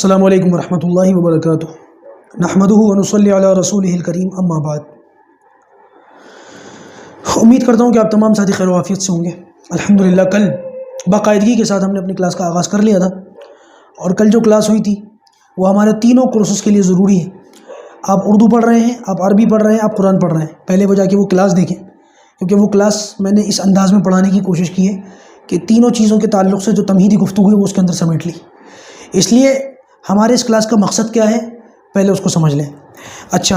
अस्सलामु अलैकुम वरहमतुल्लाहि वबरकातुहू नहमदुहु व नुसल्ली अला रसूलिहिल करीम अम्मा बाद। उम्मीद करता हूँ कि आप तमाम साथी खैर वाफियत से होंगे। अल्हम्दुलिल्लाह कल बाकायदगी के साथ हमने अपनी क्लास का आगाज़ कर लिया था और कल जो क्लास हुई थी वो हमारे तीनों कोर्सेज़ के लिए ज़रूरी है। आप उर्दू पढ़ रहे हैं, आप अरबी पढ़ रहे हैं, आप कुरान पढ़ रहे हैं, पहले वो जाके वो क्लास देखें, क्योंकि वो क्लास मैंने इस अंदाज़ में पढ़ाने की कोशिश की है कि तीनों चीज़ों के ताल्लुक़ से जो तमहीदी गुफ्तगू है वो उसके अंदर समेट ली। इसलिए हमारे इस क्लास का मकसद क्या है, पहले उसको समझ लें। अच्छा,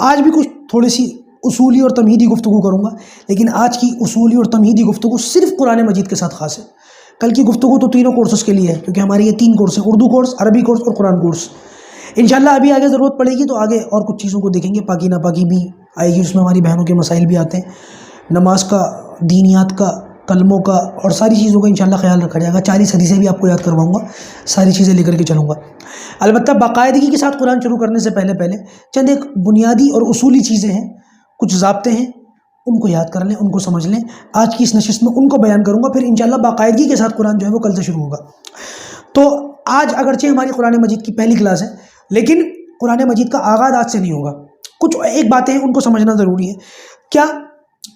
आज भी कुछ थोड़ी सी उसूली और तमहीदी गुफ्तगू करूँगा, लेकिन आज की उसूली और तमहीदी गुफ्तगू सिर्फ़ कुरान मजीद के साथ ख़ास है। कल की गुफ्तगू तो तीनों कोर्सेज़ के लिए है, क्योंकि हमारे ये तीन कोर्स हैं, उर्दू कोर्स, अरबी कोर्स और कुरान कोर्स। इंशाल्लाह अभी आगे ज़रूरत पड़ेगी तो आगे और कुछ चीज़ों को देखेंगे, पाकी नापाकी भी आएगी, उसमें हमारी बहनों के मसाइल भी आते हैं, नमाज का, दीनियात का, कलमों का और सारी चीज़ों का इंशाल्लाह ख्याल रखा जाएगा। 40 हदीसें भी आपको याद करवाऊँगा, सारी चीज़ें लेकर के चलूँगा। अलबत्ता बाकायदगी के साथ कुरान शुरू करने से पहले चंद एक बुनियादी और उसूली चीज़ें हैं, कुछ ज़ाब्ते हैं, उनको याद कर लें, उनको समझ लें। आज की इस नशिस्त में उनको बयान करूँगा, फिर इंशाल्लाह बाकायदगी के साथ कुरान जो है वो कल से शुरू होगा। तो आज अगरचे हमारी कुरान मजीद की पहली क्लास है, लेकिन कुरान मजीद का आगाज़ आज से नहीं होगा। कुछ एक बातें हैं, उनको समझना ज़रूरी है। क्या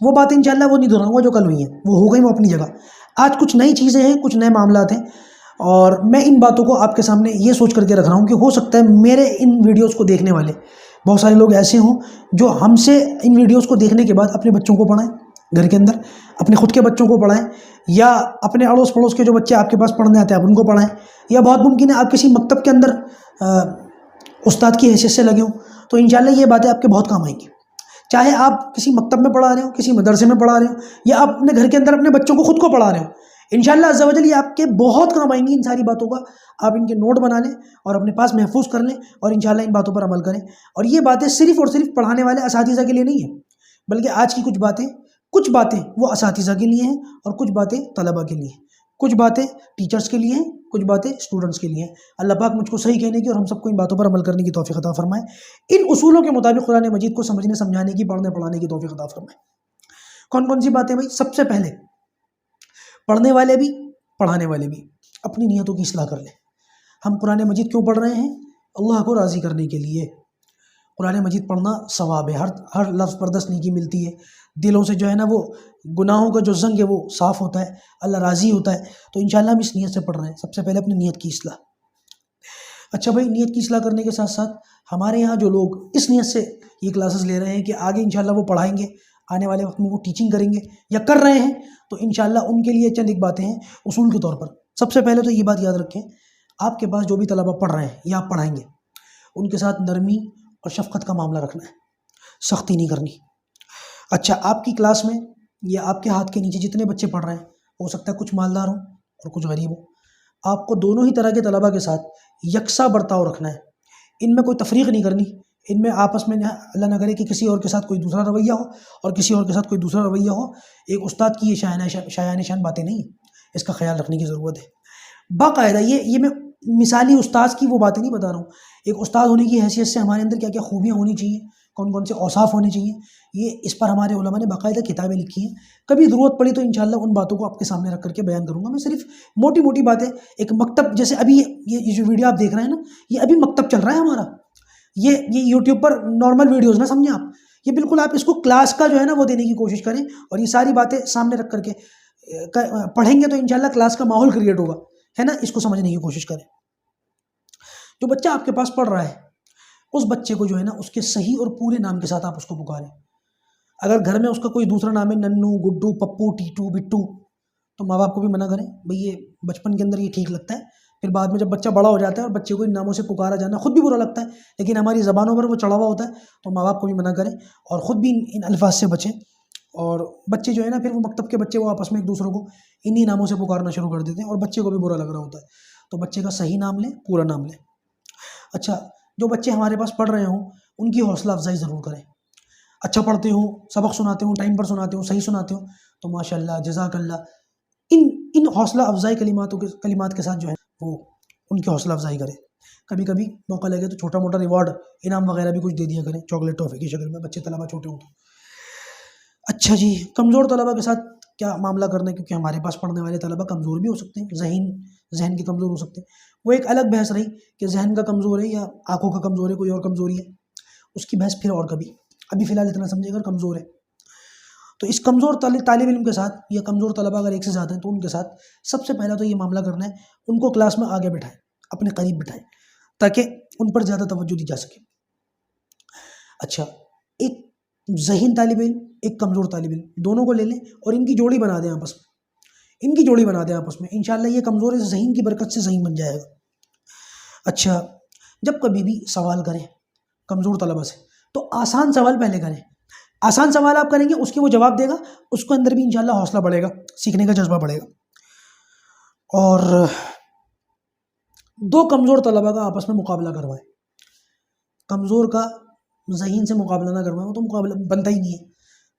वो बातें इंशाल्लाह वो नहीं दोहराऊंगा जो कल हुई हैं, वो हो गई वो अपनी जगह। आज कुछ नई चीज़ें हैं, कुछ नए मामलात हैं, और मैं इन बातों को आपके सामने ये सोच करके रख रहा हूँ कि हो सकता है मेरे इन वीडियोस को देखने वाले बहुत सारे लोग ऐसे हों जो हमसे इन वीडियोस को देखने के बाद अपने बच्चों को पढ़ाएं, घर के अंदर अपने खुद के बच्चों को पढ़ाएं, या अपने अड़ोस पड़ोस के जो बच्चे आपके पास पढ़ने आते हैं आप उनको पढ़ाएं, या बहुत मुमकिन है आप किसी मकतब के अंदर उस्ताद की हैसियत से लगे हों, तो इंशाल्लाह ये बातें आपके बहुत काम आएंगी। चाहे आप किसी मकतब में पढ़ा रहे हो, किसी मदरसे में पढ़ा रहे हो, या आप अपने घर के अंदर अपने बच्चों को खुद को पढ़ा रहे हो, इंशाल्लाह अज़्ज़ा वजल ये आपके बहुत काम आएंगी। इन सारी बातों का आप इनके नोट बना लें और अपने पास महफूज कर लें, और इंशाल्लाह इन बातों पर अमल करें। और ये बातें सिर्फ़ और सिर्फ पढ़ाने वाले असातिज़ा के लिए नहीं है, बल्कि आज की कुछ बातें वो असातिज़ा के लिए हैं और कुछ बातें तलबा के लिए हैं, कुछ बातें टीचर्स के लिए हैं, कुछ बातें स्टूडेंट्स के लिए हैं। अल्लाह पाक मुझको सही कहने की और हम सबको इन बातों पर अमल करने की तौफीक अता फरमाए। इन उसूलों के मुताबिक कुरान मजीद को समझने समझाने की, पढ़ने पढ़ाने की तौफीक अता फरमाए। कौन कौन सी बातें भाई? सबसे पहले पढ़ने वाले भी पढ़ाने वाले भी अपनी नीयतों की इस्लाह कर लें। हम कुरान मजीद क्यों पढ़ रहे हैं? अल्लाह को राज़ी करने के लिए। कुरान मजीद पढ़ना सवाब है, हर लफ्ज़ पर 10 नेकी मिलती है। दिलों से जो है ना वो गुनाहों का जो ज़ंग है वो साफ़ होता है, अल्लाह राज़ी होता है। तो इंशाल्लाह हम इस नीयत से पढ़ रहे हैं। सबसे पहले अपनी नीयत की इस्लाह। अच्छा भाई, नीयत की इस्लाह करने के साथ साथ हमारे यहाँ जो लोग इस नीयत से ये क्लासेस ले रहे हैं कि आगे इंशाल्लाह वो पढ़ाएंगे, आने वाले वक्त में वो टीचिंग करेंगे या कर रहे हैं, तो इंशाल्लाह उनके लिए चंद एक बातें हैं उसूल के तौर पर। सबसे पहले तो ये बात याद रखें, आपके पास जो भी तलबा पढ़ रहे हैं या आप पढ़ाएंगे, उनके साथ नरमी और शफ़क़त का मामला रखना है, सख्ती नहीं करनी। अच्छा, आपकी क्लास में या आपके हाथ के नीचे जितने बच्चे पढ़ रहे हैं, हो सकता है कुछ मालदार हों और कुछ गरीब हों, आपको दोनों ही तरह के तलबा के साथ यकसा बर्ताव रखना है। इनमें कोई तफरीक नहीं करनी, इनमें आपस में अल्लाह ना करे कि किसी और के साथ कोई दूसरा रवैया हो और किसी और के साथ कोई दूसरा रवैया हो। एक उस्ताद की ये शायान शान बातें नहीं, इसका ख्याल रखने की ज़रूरत है। बाकायदा ये मैं मिसाली उस्ताद की वो बातें नहीं बता रहा हूँ, एक उस्ताद होने की हैसियत से हमारे अंदर क्या क्या खूबियाँ होनी चाहिए, कौन कौन से औसाफ होने चाहिए, ये इस पर हमारे उलमा ने बाकायदा किताबें लिखी हैं। कभी ज़रूरत पड़ी तो इंशाल्लाह उन बातों को आपके सामने रख करके बयान करूँगा। मैं सिर्फ मोटी मोटी बातें, एक मकतब जैसे अभी ये जो वीडियो आप देख रहे हैं ना, ये अभी मकतब चल रहा है हमारा, ये यूट्यूब पर नॉर्मल वीडियोज़ ना समझें आप, ये बिल्कुल आप इसको क्लास का जो है ना वो देने की कोशिश करें, और ये सारी बातें सामने रख करके पढ़ेंगे तो इंशाल्लाह क्लास का माहौल क्रिएट होगा, है ना। इसको समझने की कोशिश करें। जो बच्चा आपके पास पढ़ रहा है, उस बच्चे को जो है ना उसके सही और पूरे नाम के साथ आप उसको पुकारें। अगर घर में उसका कोई दूसरा नाम है, नन्नू, गुड्डू, पप्पू, टीटू, बिट्टू, तो माँ बाप को भी मना करें भाई, ये बचपन के अंदर ये ठीक लगता है, फिर बाद में जब बच्चा बड़ा हो जाता है और बच्चे को इन नामों से पुकारा जाना खुद भी बुरा लगता है, लेकिन हमारी ज़बानों पर वो चढ़ा हुआ होता है, तो माँ बाप को भी मना करें और ख़ुद भी इन अल्फाज से बचें। और बच्चे जो है ना, फिर वो मकतब के बच्चे वो आपस में एक दूसरों को इन्हीं नामों से पुकारना शुरू कर देते हैं और बच्चे को भी बुरा लग रहा होता है। तो बच्चे का सही नाम लें, पूरा नाम लें। अच्छा, जो बच्चे हमारे पास पढ़ रहे हों उनकी हौसला अफजाई ज़रूर करें। अच्छा पढ़ते हो, सबक सुनाते हो, टाइम पर सुनाते हो, सही सुनाते हो, तो माशाल्लाह, जज़ाकल्लाह, इन हौसला अफजाई कलिमात के साथ जो है वो उनकी हौसला अफजाई करें। कभी कभी मौका लगे तो छोटा मोटा रिवॉर्ड, इनाम वगैरह भी कुछ दे दिया करें, चॉकलेट टॉफ़ी की शक्ल में, बच्चे तलबा छोटे हों तो। अच्छा जी, कमज़ोर तलबा के साथ क्या मामला करना है, क्योंकि हमारे पास पढ़ने वाले तलबा कमज़ोर भी हो सकते हैं, ज़हीन जहन के कमज़ोर हो सकते हैं। वो एक अलग बहस रही कि जहन का कमज़ोर है या आँखों का कमज़ोर है, कोई और कमज़ोरी है, उसकी बहस फिर और कभी। अभी फ़िलहाल इतना समझिए अगर कमज़ोर है तो इस कमज़ोर तालिब इल्म के साथ या कमज़ोर तलबा अगर एक से ज़्यादा हैं तो उनके साथ सबसे पहला तो ये मामला करना है, उनको क्लास में आगे बिठाएं, अपने करीब बिठाएं, ताकि उन पर ज़्यादा तवज्जो दी जा सके। अच्छा, एक ज़हीन तालिब इल्म, एक कमज़ोर तालिब इल्म, दोनों को ले लें और इनकी जोड़ी बना दें आपस में, इनकी जोड़ी बना दें आपस में। इंशाल्लाह ये कमज़ोर इस ज़हीन की बरकत से ज़हीन बन जाएगा। अच्छा, जब कभी भी सवाल करें कमज़ोर तलबा से तो आसान सवाल पहले करें। आसान सवाल आप करेंगे, उसके वो जवाब देगा, उसको अंदर भी इंशाल्लाह हौसला बढ़ेगा, सीखने का जज्बा बढ़ेगा। और दो कमज़ोर तलबा का आपस में मुकाबला करवाएं। कमज़ोर का ज़हीन से मुकाबला ना करवाएं, वो तो मुकाबला बनता ही नहीं है।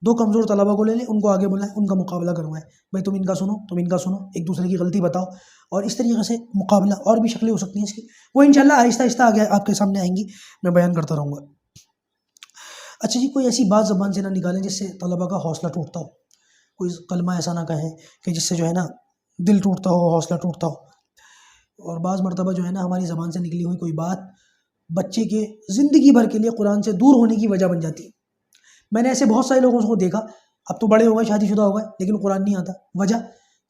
दो कमज़ोर तलबा को ले लें, उनको आगे बुलाएं, उनका मुकाबला करवाएं। भाई तुम इनका सुनो, तुम इनका सुनो, एक दूसरे की गलती बताओ, और इस तरीके से मुकाबला। और भी शक्लें हो सकती हैं इसकी, वो इंशाल्लाह आहिस्ता आहिस्ता आगे आपके सामने आएंगी, मैं बयान करता रहूँगा। अच्छा जी, कोई ऐसी बात ज़बान से ना निकालें जिससे तलबा का हौसला टूटता हो। कोई कलमा ऐसा ना कहें कि जिससे जो है ना दिल टूटता हो, हौसला टूटता हो। और बाज़ मरतबा जो है ना हमारी ज़बान से निकली हुई कोई बात बच्चे के ज़िंदगी भर के लिए कुरान से दूर होने की वजह बन जाती है। मैंने ऐसे बहुत सारे लोगों को देखा, अब तो बड़े हो गए, शादीशुदा हो गए, लेकिन कुरान नहीं आता। वजह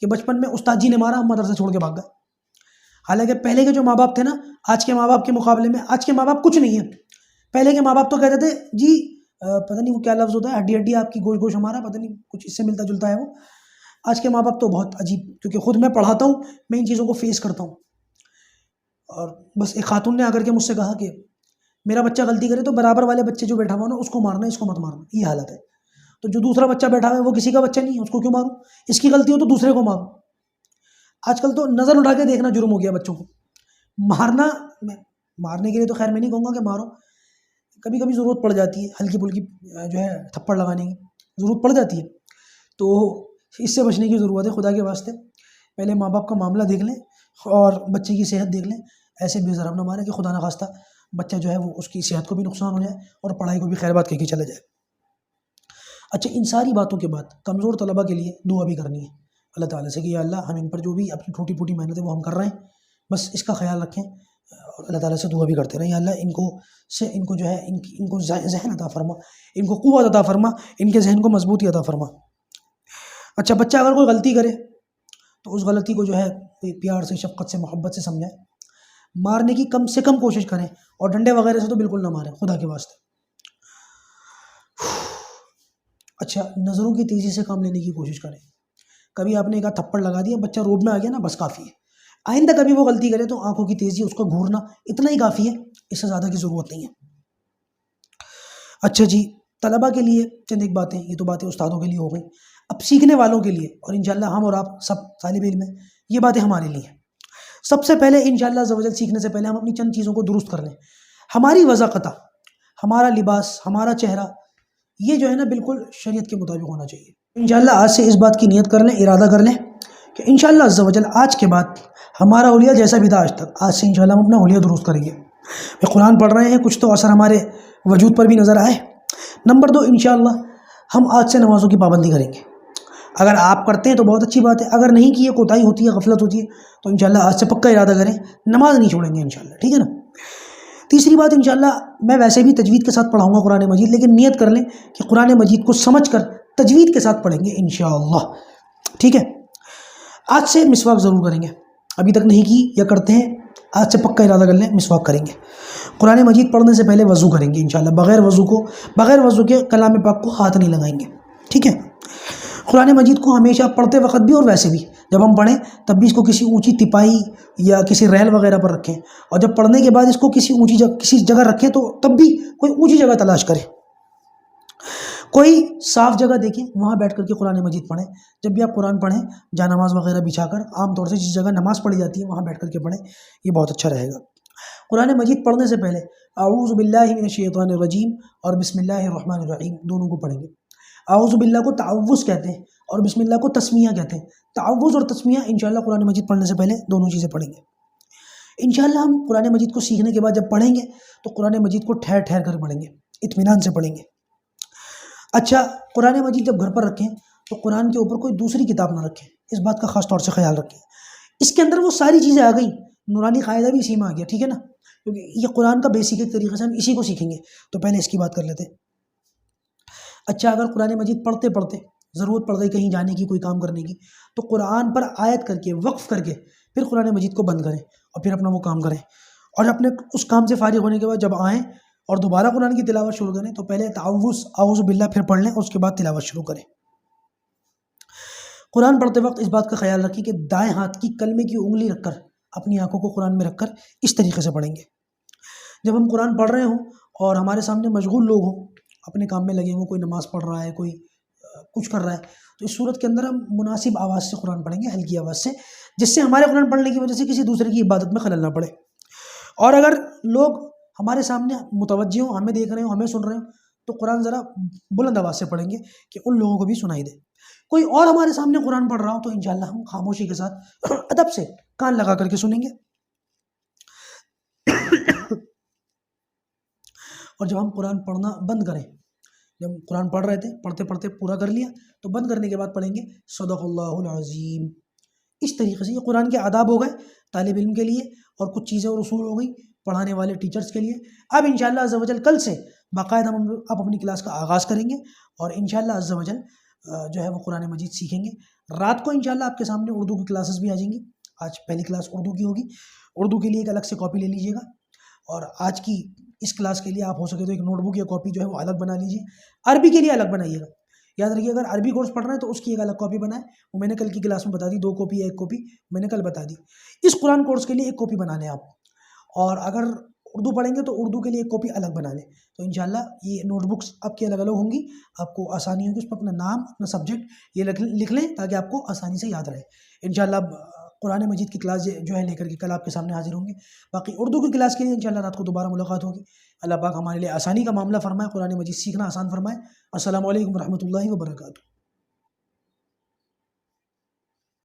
कि बचपन में उस्ताद जी ने मारा, हम मदरसा छोड़ के भाग गए। हालांकि पहले के जो माँ बाप थे ना, आज के माँ बाप के मुकाबले में आज के माँ बाप कुछ नहीं है। पहले के माँ बाप तो कहते थे जी पता नहीं वो क्या लफ्ज़ होता है, हड्डी हड्डी आपकी गोश गोश हमारा, पता नहीं कुछ इससे मिलता जुलता है वो। आज के माँ बाप तो बहुत अजीब, क्योंकि खुद मैं पढ़ाता हूँ, मैं इन चीज़ों को फेस करता हूँ। और बस एक खातून ने आकर के मुझसे कहा कि मेरा बच्चा गलती करे तो बराबर वाले बच्चे जो बैठा हुआ ना उसको मारना, इसको मत मारना, ये हालत है। तो जो दूसरा बच्चा बैठा हुआ है वो किसी का बच्चा नहीं है, उसको क्यों मारूं? इसकी गलती हो तो दूसरे को मारूं। आजकल तो नज़र उठा के देखना जुर्म हो गया बच्चों को। मारना, मारने के लिए तो खैर मैं नहीं कहूँगा कि मारो, कभी कभी ज़रूरत पड़ जाती है, हल्की फुल्की जो है थप्पड़ लगाने की ज़रूरत पड़ जाती है, तो इससे बचने की ज़रूरत है। खुदा के वास्ते पहले माँ बाप का मामला देख लें और बच्चे की सेहत देख लें। ऐसे बेज़रब ना मारें कि खुदा न खास्ता बच्चा जो है वो उसकी सेहत को भी नुकसान हो जाए और पढ़ाई को भी खैर बात कह के चला जाए। अच्छा, इन सारी बातों के बाद कमज़ोर तलबा के लिए दुआ भी करनी है अल्लाह ताला से कि या अल्लाह हम इन पर जो भी अपनी छोटी छोटी मेहनत है वो हम कर रहे हैं, बस इसका ख्याल रखें। और अल्लाह ताला से दुआ भी करते रहें, या अल्लाह इनको जो है इनको जहन अता फरमा, इनको क़ुव्वत अता फरमा, इनके जहन को मजबूती अता फरमा। अच्छा, बच्चा अगर कोई गलती करे तो उस गलती को जो है कोई प्यार से, शफ़क़त से, मोहब्बत से समझाएं। मारने की कम से कम कोशिश करें, और डंडे वगैरह से तो बिल्कुल ना मारें, खुदा के वास्ते। अच्छा, नज़रों की तेज़ी से काम लेने की कोशिश करें। कभी आपने एक थप्पड़ लगा दिया, बच्चा रोब में आ गया ना, बस काफ़ी है। आइंदा कभी वो गलती करे तो आंखों की तेज़ी, उसका घूरना, इतना ही काफ़ी है, इससे ज़्यादा की ज़रूरत नहीं है। अच्छा जी, तलबा के लिए चंद एक बातें, ये तो बातें उस्तादों के लिए हो गई। अब सीखने वालों के लिए, और इंशाल्लाह हम और आप सब तालिब इल्म हैं, ये बातें हमारे लिए हैं। सबसे पहले इंशाल्लाह ज़वजल सीखने से पहले हम अपनी चंद चीज़ों को दुरुस्त कर लें। हमारी वज़ाक़ता, हमारा लिबास, हमारा चेहरा, ये जो है ना बिल्कुल शरीयत के मुताबिक होना चाहिए। इंशाल्लाह आज से इस बात की नियत कर लें, इरादा कर लें कि इंशाल्लाह अज़्ज़ा वजल आज के बाद हमारा हुलिया जैसा भी था आज तक, आज से इंशाल्लाह हम अपना हुलिया दुरुस्त करेंगे। कुरान पढ़ रहे हैं, कुछ तो असर हमारे वजूद पर भी नज़र आए। नंबर 2, इंशाल्लाह हम आज से नमाज़ों की पाबंदी करेंगे। अगर आप करते हैं तो बहुत अच्छी बात है, अगर नहीं की है, कोताही होती है, गफलत होती है, तो इंशाल्लाह आज से पक्का इरादा करें, नमाज नहीं छोड़ेंगे इंशाल्लाह, ठीक है ना। तीसरी बात, इंशाल्लाह मैं वैसे भी तजवीद के साथ पढ़ाऊँगा कुरान मजीद, लेकिन नियत कर लें कि कुरान मजीद को समझ कर तजवीद के साथ पढ़ेंगे इंशाल्लाह, ठीक है। आज से मिसवाक ज़रूर करेंगे, अभी तक नहीं की या करते हैं, आज से पक्का इरादा कर लें मिसवाक करेंगे। कुरान मजीद पढ़ने से पहले वज़ू करेंगे इंशाल्लाह, बग़ैर वज़ू के कलाम पाक को हाथ नहीं लगाएंगे, ठीक है। कुरान मजीद को हमेशा पढ़ते वक्त भी और वैसे भी जब हम पढ़ें तब भी इसको किसी ऊंची तिपाई या किसी रेल वगैरह पर रखें, और जब पढ़ने के बाद इसको किसी जगह रखें तो तब भी कोई ऊंची जगह तलाश करें, कोई साफ़ जगह देखें, वहाँ बैठ करके कुरान मजीद पढ़ें। जब भी आप कुरान पढ़ें, जानमाज़ वगैरह बिछाकर, आमतौर से जिस जगह नमाज़ पढ़ी जाती है वहाँ बैठ करके पढ़ें, ये बहुत अच्छा रहेगा। कुरान मजीद पढ़ने से पहले आऊज़ु बिल्लाहि मिनश शैतानिर रजीम और बिस्मिल्लाहिर रहमानिर रहीम दोनों को पढ़ेंगे। आऊज़ु बिल्लाह को ताउव्वुज़ कहते हैं और बिस्मिल्लाह को तस्मिया कहते हैं। ताउव्वुज़ और तस्मिया इंशाल्लाह कुरान मजीद पढ़ने से पहले दोनों चीज़ें पढ़ेंगे। इंशाल्लाह हम कुरान मजीद को सीखने के बाद जब पढ़ेंगे तो कुरान मजीद को ठहर ठहर कर पढ़ेंगे, इत्मीनान से पढ़ेंगे। अच्छा, कुरान मजीद जब घर पर रखें तो कुरान के ऊपर कोई दूसरी किताब ना रखें, इस बात का ख़ास तौर से ख्याल रखें। इसके अंदर वो सारी चीज़ें आ गई, नूरानी कायदा भी इसी में आ गया, ठीक है ना, क्योंकि ये कुरान का बेसिक एक तरीके से हम इसी को सीखेंगे। तो पहले इसकी बात कर लेते हैं। अच्छा, अगर कुरान मजीद पढ़ते पढ़ते ज़रूरत पड़ गई कहीं जाने की, कोई काम करने की, तो कुरान पर आयत करके, वक्फ करके, फिर कुरान मजीद को बंद करें और फिर अपना वो काम करें। और अपने उस काम से फारिग होने के बाद जब आएँ और दोबारा कुरान की तिलावत शुरू करें, तो पहले ताउज़ आऊज़ु बिल्लाह फिर पढ़ लें, उसके बाद तिलावत शुरू करें। कुरान पढ़ते वक्त इस बात का ख्याल रखें कि दाएं हाथ की कलमे की उंगली रखकर, अपनी आंखों को कुरान में रखकर इस तरीके से पढ़ेंगे। जब हम कुरान पढ़ रहे हों और हमारे सामने मशगूल लोग हों, अपने काम में लगे हों, कोई नमाज़ पढ़ रहा है, कोई कुछ कर रहा है, तो इस सूरत के अंदर हम मुनासिब आवाज़ से कुरान पढ़ेंगे, हल्की आवाज़ से, जिससे हमारे कुरान पढ़ने की वजह से किसी दूसरे की इबादत में खलल ना पड़े। और अगर लोग हमारे सामने मुतवज्जि हों, हमें देख रहे हो, हमें सुन रहे हो, तो कुरान ज़रा बुलंद आवाज़ से पढ़ेंगे कि उन लोगों को भी सुनाई दे। कोई और हमारे सामने कुरान पढ़ रहा हो तो इंशाअल्लाह हम खामोशी के साथ अदब से कान लगा करके सुनेंगे। और जब हम कुरान पढ़ना बंद करें, जब कुरान पढ़ रहे थे, पढ़ते पढ़ते पूरा कर लिया, तो बंद करने के बाद पढ़ेंगे सदक़ल्लाहुल अज़ीम। इस तरीके से ये कुरान के आदाब हो गए तालिब इल्म के लिए, और कुछ चीज़ें और उसूल हो गई पढ़ाने वाले टीचर्स के लिए। अब इंशाअल्लाह अज़्ज़ा वजल कल से बाकायदा हम अब अपनी क्लास का आगाज़ करेंगे और इंशाअल्लाह अज़्ज़ा वजल जो है वो कुरान मजीद सीखेंगे। रात को इंशाअल्लाह आपके सामने उर्दू की क्लासेस भी आ जाएंगी। आज पहली क्लास उर्दू की होगी, उर्दू के लिए एक अलग से कॉपी ले लीजिएगा, और आज की इस क्लास के लिए आप हो सके तो एक नोटबुक या कॉपी जो है वो अलग बना लीजिए। अरबी के लिए अलग बनाइएगा, याद रखिए अगर अरबी कोर्स पढ़ रहे हैं तो उसकी एक अलग कॉपी बनाए, वो मैंने कल की क्लास में बता दी, 2 कॉपी या 1 कॉपी मैंने कल बता दी। इस कुरान कोर्स के लिए एक कॉपी बना लें आप, और अगर उर्दू पढ़ेंगे तो उर्दू के लिए एक कॉपी अलग बना लें। तो इंशाल्लाह ये नोटबुक्स आपकी अलग अलग होंगी, आपको आसानी होगी, उस पर अपना नाम, अपना सब्जेक्ट ये लिख लें ताकि आपको आसानी से याद रहे। इंशाल्लाह कुरान मजीद की क्लास जो है लेकर के कल आपके सामने हाजिर होंगे। बाकी उर्दू की क्लास के लिए इंशाल्लाह रात को दोबारा मुलाकात होगी। अल्लाह पाक हमारे लिए आसानी का मामला फरमाए, कुरान मजीद सीखना आसान फरमाए। अस्सलामु अलैकुम रहमतुल्लाहि व बरकातुहू।